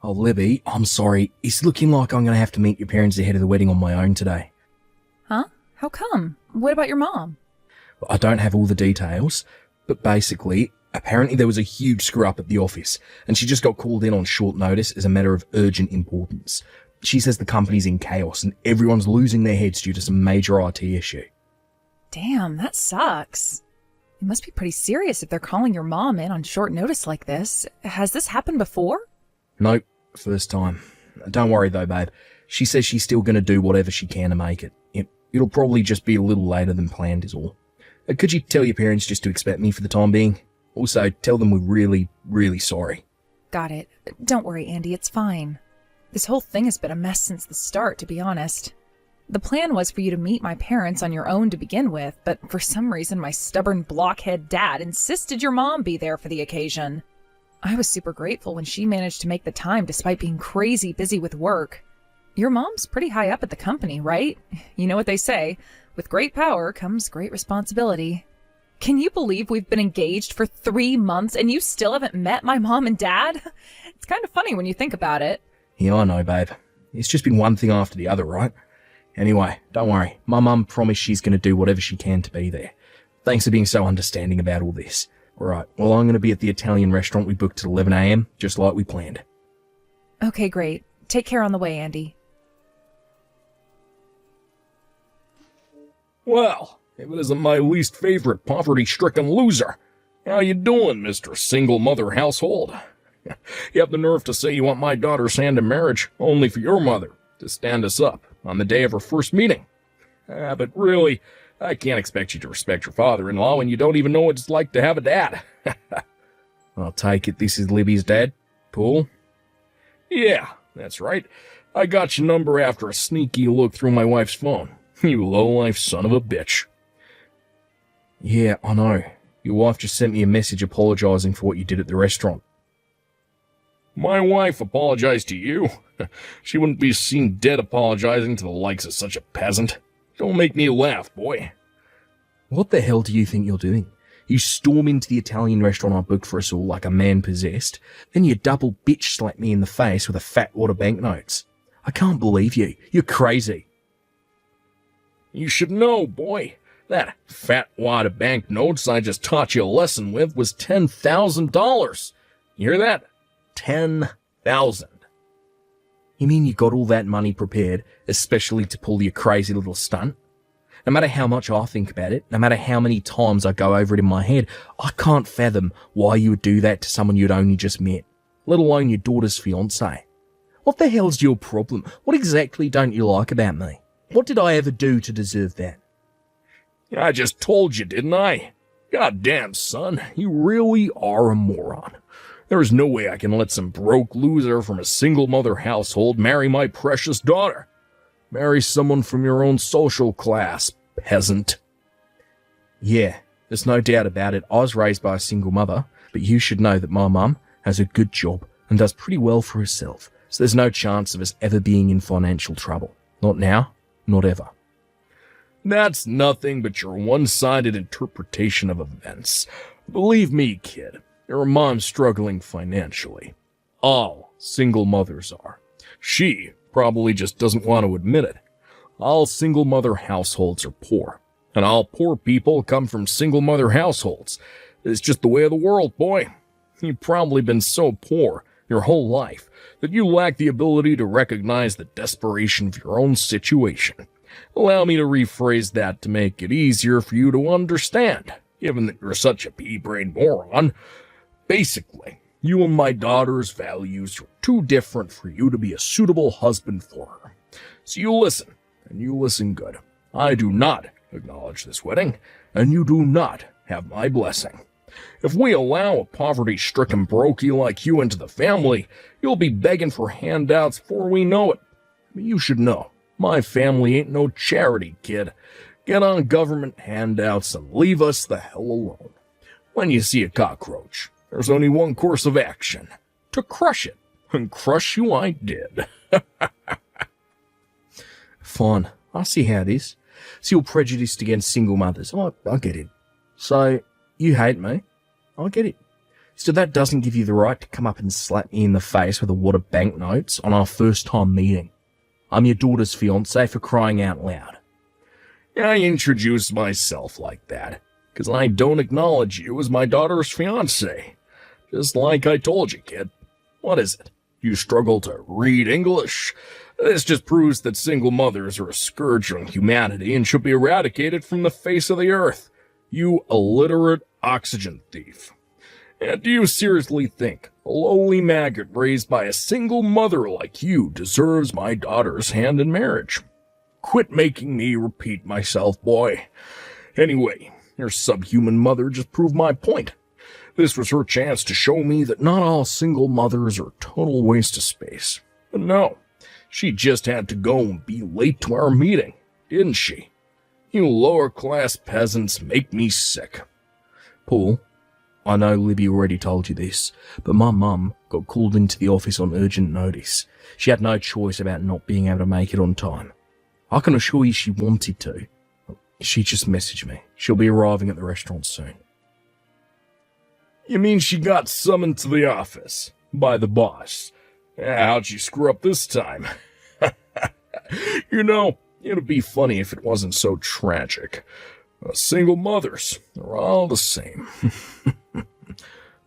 Oh, Libby, I'm sorry. It's looking like I'm going to have to meet your parents ahead of the wedding on my own today. Huh? How come? What about your mom? I don't have all the details, but basically, apparently there was a huge screw-up at the office, and she just got called in on short notice as a matter of urgent importance. She says the company's in chaos and everyone's losing their heads due to some major IT issue. Damn, that sucks. It must be pretty serious if they're calling your mom in on short notice like this. Has this happened before? Nope, first time. Don't worry though, babe. She says she's still going to do whatever she can to make it. It'll probably just be a little later than planned is all. Could you tell your parents just to expect me for the time being? Also, tell them we're really, really sorry. Got it. Don't worry, Andy, it's fine. This whole thing has been a mess since the start, to be honest. The plan was for you to meet my parents on your own to begin with, but for some reason my stubborn blockhead dad insisted your mom be there for the occasion. I was super grateful when she managed to make the time despite being crazy busy with work. Your mom's pretty high up at the company, right? You know what they say, with great power comes great responsibility. Can you believe we've been engaged for 3 months and you still haven't met my mom and dad? It's kind of funny when you think about it. Yeah, I know, babe. It's just been one thing after the other, right? Anyway, don't worry. My mum promised she's going to do whatever she can to be there. Thanks for being so understanding about all this. Alright, well, I'm going to be at the Italian restaurant we booked at 11 a.m, just like we planned. Okay, great. Take care on the way, Andy. Well, if it isn't my least favorite poverty-stricken loser. How you doing, Mr. Single Mother Household? You have the nerve to say you want my daughter's hand in marriage only for your mother to stand us up on the day of her first meeting. But really, I can't expect you to respect your father-in-law when you don't even know what it's like to have a dad. I'll take it this is Libby's dad, Paul? Yeah, that's right. I got your number after a sneaky look through my wife's phone. You low-life son of a bitch. Yeah, I know. Your wife just sent me a message apologizing for what you did at the restaurant. My wife apologized to you? She wouldn't be seen dead apologizing to the likes of such a peasant. Don't make me laugh, boy. What the hell do you think you're doing? You storm into the Italian restaurant I booked for us all like a man possessed, then you double bitch slap me in the face with a fat wad of banknotes. I can't believe you. You're crazy. You should know, boy. That fat wad of banknotes I just taught you a lesson with was $10,000. You hear that? 10,000. You mean you got all that money prepared, especially to pull your crazy little stunt? No matter how much I think about it, no matter how many times I go over it in my head, I can't fathom why you would do that to someone you'd only just met, let alone your daughter's fiancé. What the hell's your problem? What exactly don't you like about me? What did I ever do to deserve that? I just told you, didn't I? Goddamn, son, you really are a moron. There is no way I can let some broke loser from a single-mother household marry my precious daughter. Marry someone from your own social class, peasant. Yeah, there's no doubt about it. I was raised by a single mother, but you should know that my mum has a good job and does pretty well for herself, so there's no chance of us ever being in financial trouble. Not now, not ever. That's nothing but your one-sided interpretation of events. Believe me, kid, your mom's struggling financially. All single mothers are. She probably just doesn't want to admit it. All single mother households are poor, and all poor people come from single mother households. It's just the way of the world, boy. You've probably been so poor your whole life that you lack the ability to recognize the desperation of your own situation. Allow me to rephrase that to make it easier for you to understand, given that you're such a pea-brained moron. Basically, you and my daughter's values are too different for you to be a suitable husband for her. So you listen, and you listen good. I do not acknowledge this wedding, and you do not have my blessing. If we allow a poverty-stricken brokey like you into the family, you'll be begging for handouts before we know it. But you should know, my family ain't no charity, kid. Get on government handouts and leave us the hell alone. When you see a cockroach, there's only one course of action. To crush it. And crush you I did. Fine. I see how it is. So you're prejudiced against single mothers. I get it. So, you hate me. I get it. Still, that doesn't give you the right to come up and slap me in the face with a wad of banknotes on our first time meeting. I'm your daughter's fiancé, for crying out loud. I introduced myself like that, because I don't acknowledge you as my daughter's fiancé. Just like I told you, kid. What is it? You struggle to read English? This just proves that single mothers are a scourge on humanity and should be eradicated from the face of the earth. You illiterate oxygen thief. And do you seriously think a lowly maggot raised by a single mother like you deserves my daughter's hand in marriage? Quit making me repeat myself, boy. Anyway, your subhuman mother just proved my point. This was her chance to show me that not all single mothers are total waste of space. But no, she just had to go and be late to our meeting, didn't she? You lower-class peasants make me sick. Paul, I know Libby already told you this, but my mum got called into the office on urgent notice. She had no choice about not being able to make it on time. I can assure you she wanted to. She just messaged me. She'll be arriving at the restaurant soon. You mean she got summoned to the office by the boss? How'd she screw up this time? You know, it'd be funny if it wasn't so tragic. Single mothers are all the same.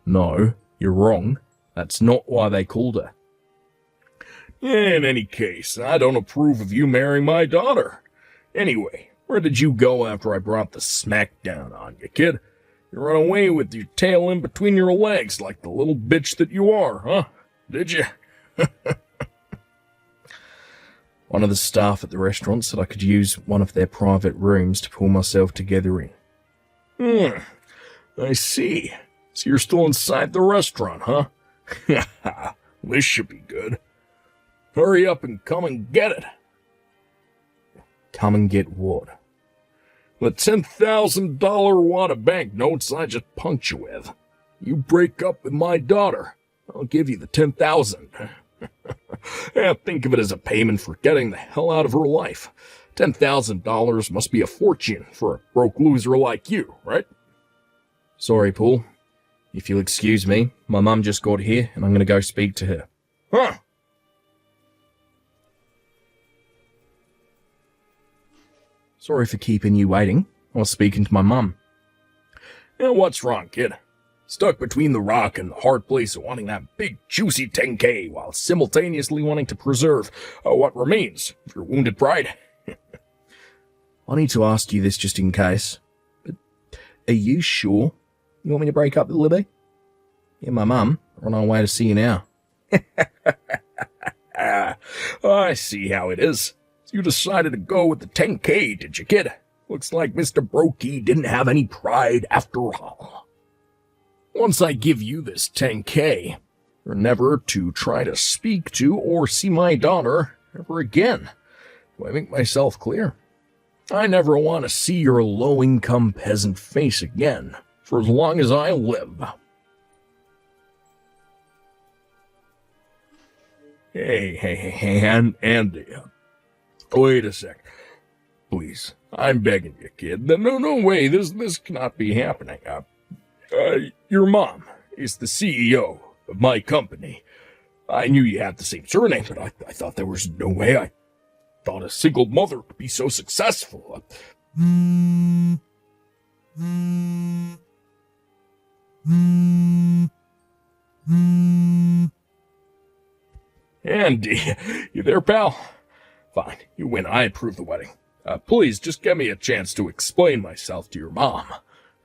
No, you're wrong. That's not why they called her. In any case, I don't approve of you marrying my daughter. Anyway, where did you go after I brought the smackdown on you, kid? You ran away with your tail in between your legs like the little bitch that you are, huh? Did you? One of the staff at the restaurant said I could use one of their private rooms to pull myself together in. I see. So you're still inside the restaurant, huh? This should be good. Hurry up and come and get it. Come and get what? The $10,000 wad of banknotes I just punked you with. You break up with my daughter, I'll give you the $10,000. Yeah, think of it as a payment for getting the hell out of her life. $10,000 must be a fortune for a broke loser like you, right? Sorry, Paul. If you'll excuse me, my mum just got here and I'm going to go speak to her. Huh? Sorry for keeping you waiting. I was speaking to my mum. Yeah, what's wrong, kid? Stuck between the rock and the hard place of wanting that big, juicy 10K while simultaneously wanting to preserve what remains of your wounded pride? I need to ask you this just in case, but are you sure you want me to break up with Libby? Yeah, my mum. We're on our way to see you now. I see how it is. You decided to go with the 10K, did you, kid? Looks like Mr. Brokey didn't have any pride after all. Once I give you this 10K, you're never to try to speak to or see my daughter ever again. Do I make myself clear? I never want to see your low-income peasant face again for as long as I live. Hey, Andy. Wait a sec. Please, I'm begging you, kid. No way, this cannot be happening. Your mom is the CEO of my company. I knew you had the same surname, but I thought there was no way. I thought a single mother could be so successful. Andy, you there, pal? Fine, you win. I approve the wedding. Please, just give me a chance to explain myself to your mom,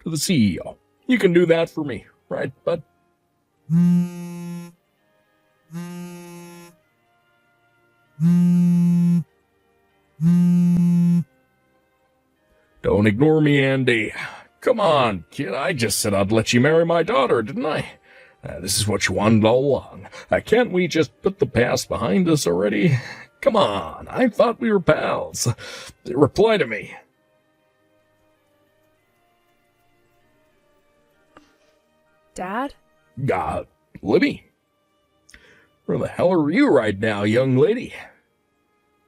to the CEO. You can do that for me, right, bud? Don't ignore me, Andy. Come on, kid. I just said I'd let you marry my daughter, didn't I? This is what you wanted all along. Can't we just put the past behind us already? Come on, I thought we were pals. Reply to me. Dad? Libby? Where the hell are you right now, young lady?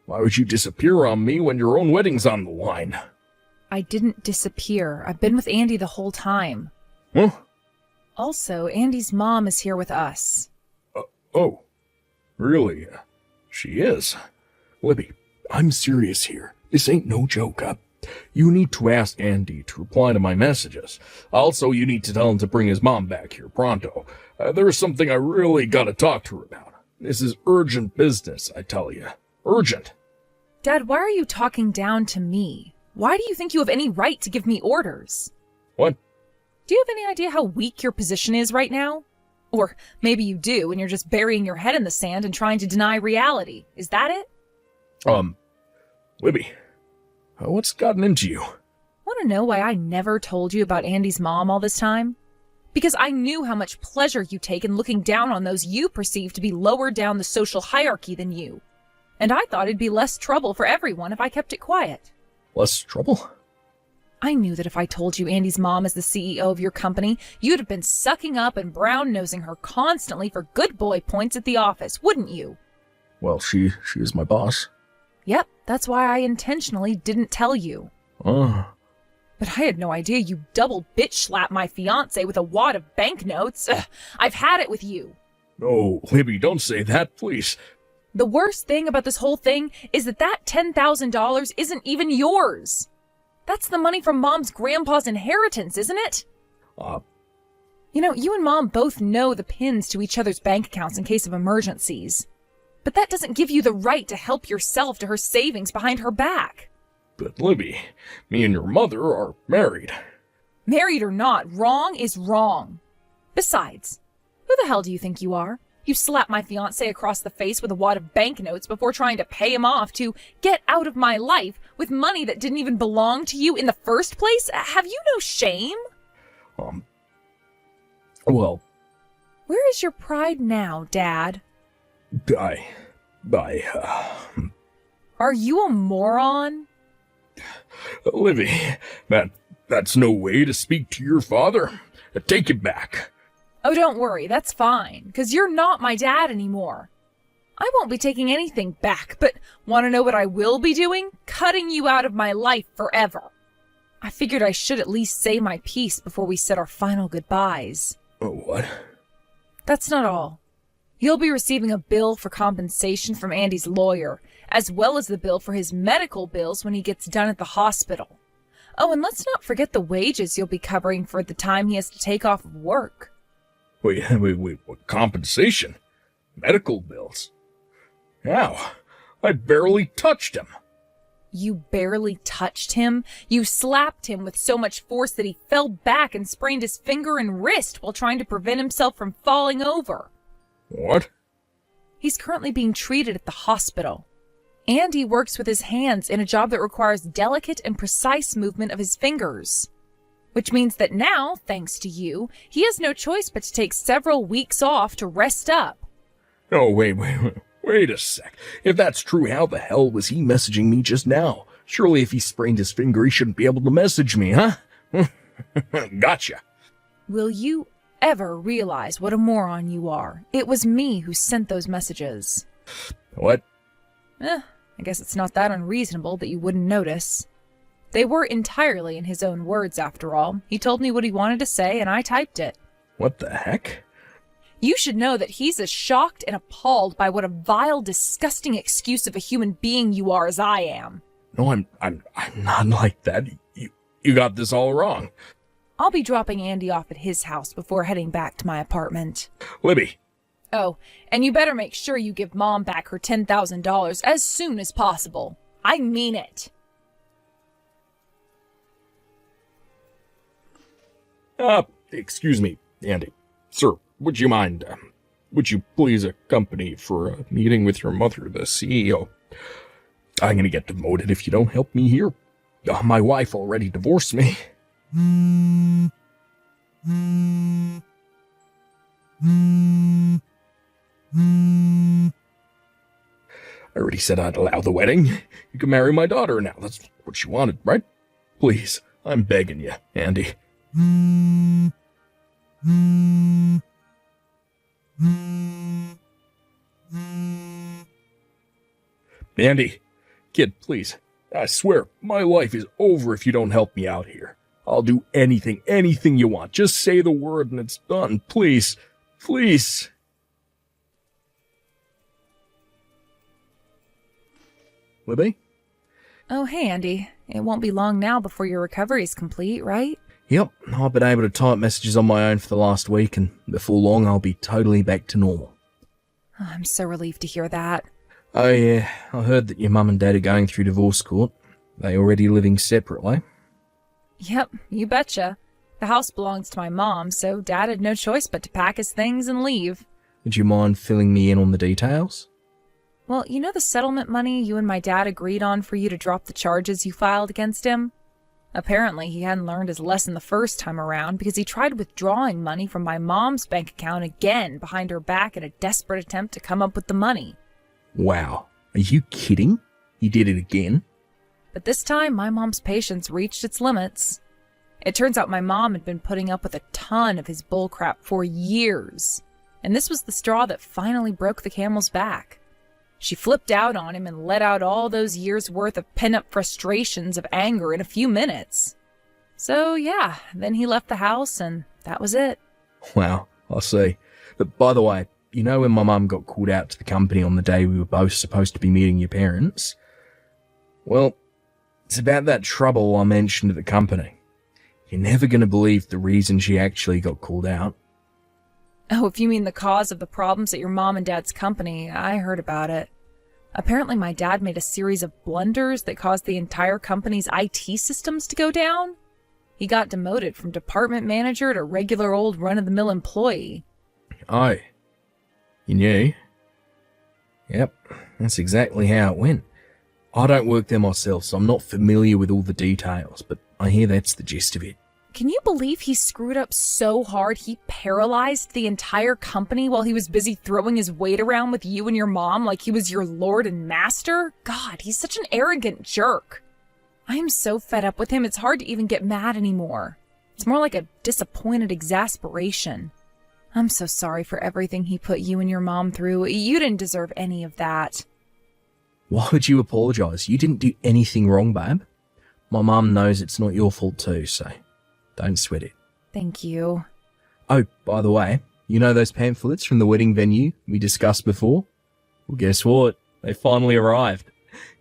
Why would you disappear on me when your own wedding's on the line? I didn't disappear. I've been with Andy the whole time. Huh? Also, Andy's mom is here with us. Oh, really? She is? Libby, I'm serious here. This ain't no joke. You need to ask Andy to reply to my messages. Also, you need to tell him to bring his mom back here pronto. There's something I really gotta talk to her about. This is urgent business, I tell you. Urgent. Dad, why are you talking down to me? Why do you think you have any right to give me orders? What? Do you have any idea how weak your position is right now? Or maybe you do, and you're just burying your head in the sand and trying to deny reality. Is that it? Libby, what's gotten into you? Want to know why I never told you about Andy's mom all this time? Because I knew how much pleasure you take in looking down on those you perceive to be lower down the social hierarchy than you. And I thought it'd be less trouble for everyone if I kept it quiet. Less trouble? I knew that if I told you Andy's mom is the CEO of your company, you'd have been sucking up and brown-nosing her constantly for good boy points at the office, wouldn't you? Well, she is my boss. Yep, that's why I intentionally didn't tell you. Oh. But I had no idea you double bitch-slapped my fiancé with a wad of banknotes. I've had it with you. No, Libby, don't say that, please. The worst thing about this whole thing is that $10,000 isn't even yours. That's the money from Mom's grandpa's inheritance, isn't it? You know, you and Mom both know the pins to each other's bank accounts in case of emergencies. But that doesn't give you the right to help yourself to her savings behind her back. But Libby, me and your mother are married. Married or not, wrong is wrong. Besides, who the hell do you think you are? You slapped my fiancé across the face with a wad of banknotes before trying to pay him off to get out of my life with money that didn't even belong to you in the first place? Have you no shame? Well... Where is your pride now, Dad? Are you a moron? Livy, that's no way to speak to your father. Take it back. Oh, don't worry, that's fine, because you're not my dad anymore. I won't be taking anything back, but want to know what I will be doing? Cutting you out of my life forever. I figured I should at least say my piece before we said our final goodbyes. What? That's not all. You'll be receiving a bill for compensation from Andy's lawyer, as well as the bill for his medical bills when he gets done at the hospital. Oh, and let's not forget the wages you'll be covering for the time he has to take off of work. Wait, what compensation? Medical bills? How? I barely touched him. You barely touched him? You slapped him with so much force that he fell back and sprained his finger and wrist while trying to prevent himself from falling over. What? He's currently being treated at the hospital. Andy works with his hands in a job that requires delicate and precise movement of his fingers. Which means that now, thanks to you, he has no choice but to take several weeks off to rest up. Oh, wait a sec. If that's true, how the hell was he messaging me just now? Surely if he sprained his finger, he shouldn't be able to message me, huh? Gotcha. Will you ever realize what a moron you are? It was me who sent those messages. What? I guess it's not that unreasonable that you wouldn't notice. They were entirely in his own words, after all. He told me what he wanted to say, and I typed it. What the heck? You should know that he's as shocked and appalled by what a vile, disgusting excuse of a human being you are as I am. No, I'm not like that. You got this all wrong. I'll be dropping Andy off at his house before heading back to my apartment. Libby. Oh, and you better make sure you give Mom back her $10,000 as soon as possible. I mean it. Excuse me, Andy. Sir, would you please accompany for a meeting with your mother, the CEO? I'm gonna get demoted if you don't help me here. My wife already divorced me. I already said I'd allow the wedding. You can marry my daughter now. That's what you wanted, right? Please, I'm begging you, Andy. Andy, kid, please. I swear, my life is over if you don't help me out here. I'll do anything you want. Just say the word and it's done. Please, please. Libby? Oh, hey, Andy. It won't be long now before your recovery's complete, right? Yep, I've been able to type messages on my own for the last week, and before long I'll be totally back to normal. Oh, I'm so relieved to hear that. Oh yeah, I heard that your mum and dad are going through divorce court. They already living separately? Yep, you betcha. The house belongs to my mom, so Dad had no choice but to pack his things and leave. Would you mind filling me in on the details? Well, you know the settlement money you and my dad agreed on for you to drop the charges you filed against him? Apparently, he hadn't learned his lesson the first time around because he tried withdrawing money from my mom's bank account again behind her back in a desperate attempt to come up with the money. Wow, are you kidding? He did it again? But this time, my mom's patience reached its limits. It turns out my mom had been putting up with a ton of his bullcrap for years, and this was the straw that finally broke the camel's back. She flipped out on him and let out all those years' worth of pent-up frustrations of anger in a few minutes. So yeah, then he left the house and that was it. Wow, I see. But by the way, you know when my mum got called out to the company on the day we were both supposed to be meeting your parents? Well, it's about that trouble I mentioned at the company. You're never going to believe the reason she actually got called out. Oh, if you mean the cause of the problems at your mom and dad's company, I heard about it. Apparently my dad made a series of blunders that caused the entire company's IT systems to go down. He got demoted from department manager to regular old run-of-the-mill employee. Oh, you knew? Yep, that's exactly how it went. I don't work there myself, so I'm not familiar with all the details, but I hear that's the gist of it. Can you believe he screwed up so hard he paralyzed the entire company while he was busy throwing his weight around with you and your mom like he was your lord and master? God, he's such an arrogant jerk. I am so fed up with him, it's hard to even get mad anymore. It's more like a disappointed exasperation. I'm so sorry for everything he put you and your mom through. You didn't deserve any of that. Why would you apologise? You didn't do anything wrong, babe. My mum knows it's not your fault too, so don't sweat it. Thank you. Oh, by the way, you know those pamphlets from the wedding venue we discussed before? Well, guess what? They finally arrived.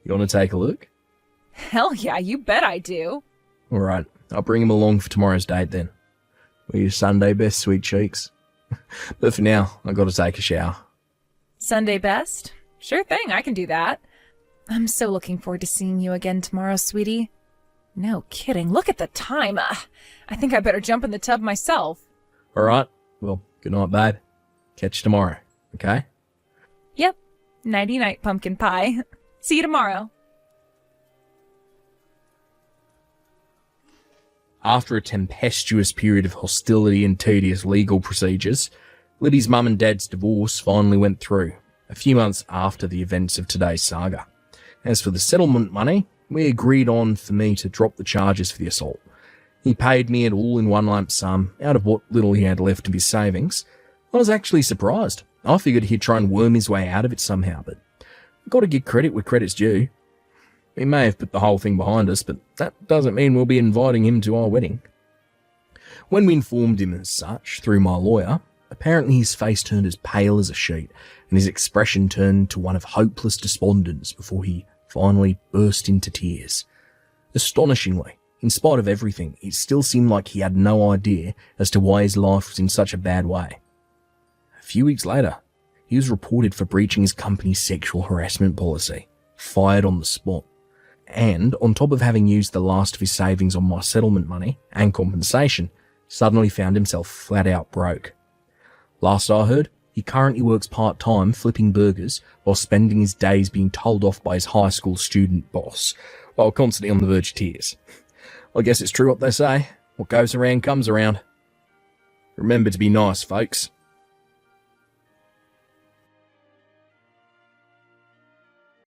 You want to take a look? Hell yeah, you bet I do. All right, I'll bring them along for tomorrow's date then. We're your Sunday best, sweet cheeks. But for now, I've got to take a shower. Sunday best? Sure thing, I can do that. I'm so looking forward to seeing you again tomorrow, sweetie. No kidding, look at the time. I think I better jump in the tub myself. All right, well, good night, babe. Catch you tomorrow, okay? Yep, nighty-night, pumpkin pie. See you tomorrow. After a tempestuous period of hostility and tedious legal procedures, Libby's mum and dad's divorce finally went through, a few months after the events of today's saga. As for the settlement money, we agreed on for me to drop the charges for the assault. He paid me it all in one lump sum, out of what little he had left of his savings. I was actually surprised. I figured he'd try and worm his way out of it somehow, but I've got to give credit where credit's due. We may have put the whole thing behind us, but that doesn't mean we'll be inviting him to our wedding. When we informed him as such, through my lawyer, apparently his face turned as pale as a sheet, and his expression turned to one of hopeless despondence before he finally burst into tears. Astonishingly, in spite of everything, it still seemed like he had no idea as to why his life was in such a bad way. A few weeks later, he was reported for breaching his company's sexual harassment policy, fired on the spot, and, on top of having used the last of his savings on my settlement money and compensation, suddenly found himself flat out broke. Last I heard, he currently works part-time flipping burgers while spending his days being told off by his high school student boss, while constantly on the verge of tears. I guess it's true what they say, what goes around comes around. Remember to be nice, folks.